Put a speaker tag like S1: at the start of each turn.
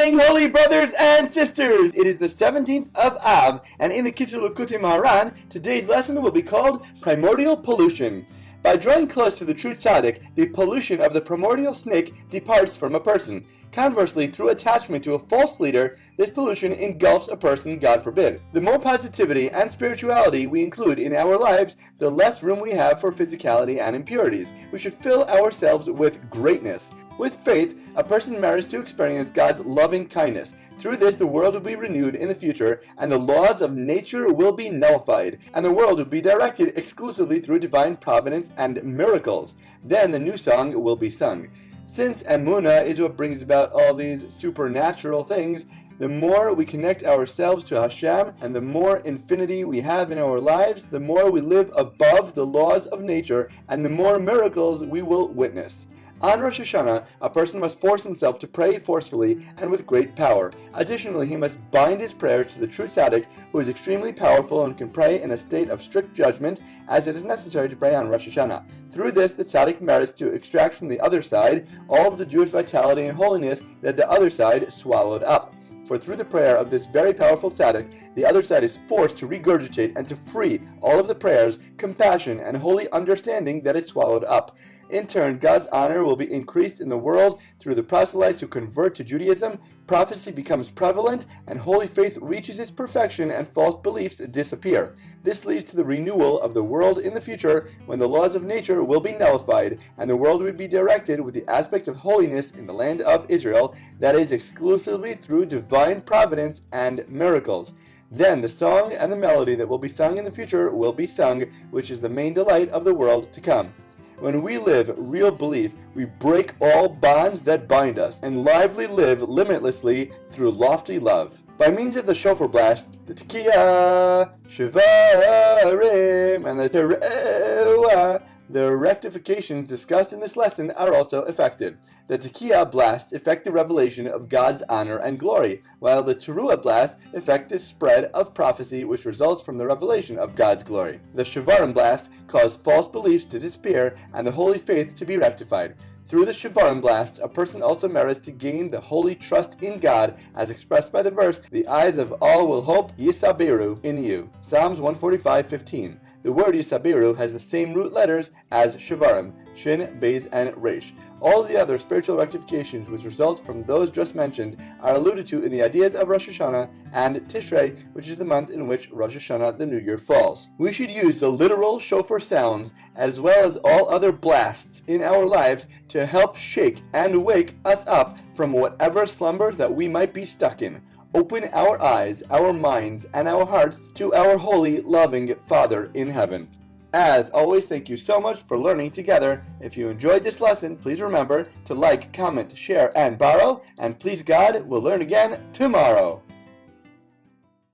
S1: morning, holy brothers and sisters! It is the 17th of Av, and in the Kitzur Likutei Moharan, today's lesson will be called Primordial Pollution. By drawing close to the true tzaddik, the pollution of the primordial snake departs from a person. Conversely, through attachment to a false leader, this pollution engulfs a person, God forbid. The more positivity and spirituality we include in our lives, the less room we have for physicality and impurities. We should fill ourselves with greatness. With faith, a person merits to experience God's loving kindness. Through this, the world will be renewed in the future, and the laws of nature will be nullified, and the world will be directed exclusively through divine providence and miracles. Then the new song will be sung. Since Emunah is what brings about all these supernatural things, the more we connect ourselves to Hashem, and the more infinity we have in our lives, the more we live above the laws of nature, and the more miracles we will witness. On Rosh Hashanah, a person must force himself to pray forcefully and with great power. Additionally, he must bind his prayers to the true tzaddik, who is extremely powerful and can pray in a state of strict judgment, as it is necessary to pray on Rosh Hashanah. Through this, the tzaddik merits to extract from the other side all of the Jewish vitality and holiness that the other side swallowed up. For through the prayer of this very powerful tzaddik, the other side is forced to regurgitate and to free all of the prayers, compassion, and holy understanding that is swallowed up. In turn, God's honor will be increased in the world through the proselytes who convert to Judaism, prophecy becomes prevalent, and holy faith reaches its perfection and false beliefs disappear. This leads to the renewal of the world in the future, when the laws of nature will be nullified, and the world will be directed with the aspect of holiness in the land of Israel, that is exclusively through divine providence and miracles. Then the song and the melody that will be sung in the future will be sung, which is the main delight of the world to come. When we live real belief, we break all bonds that bind us, and lively live limitlessly through lofty love. By means of the shofar blast, the tekiah, shivarim, and the teruah, the rectifications discussed in this lesson are also effected. The tekiah blasts effect the revelation of God's honor and glory, while the teruah blast effect the spread of prophecy which results from the revelation of God's glory. The shivarim blast cause false beliefs to disappear and the holy faith to be rectified. Through the shivarim blast, a person also merits to gain the holy trust in God, as expressed by the verse, "The eyes of all will hope yisaberu in you." Psalms 145:15. The word yisaberu has the same root letters as shivarim, shin, beis, and resh. All the other spiritual rectifications which result from those just mentioned are alluded to in the ideas of Rosh Hashanah and Tishrei, which is the month in which Rosh Hashanah, the New Year, falls. We should use the literal shofar sounds as well as all other blasts in our lives to help shake and wake us up from whatever slumbers that we might be stuck in. Open our eyes, our minds, and our hearts to our holy, loving Father in heaven. As always, thank you so much for learning together. If you enjoyed this lesson, please remember to like, comment, share, and borrow. And please God, we'll learn again tomorrow.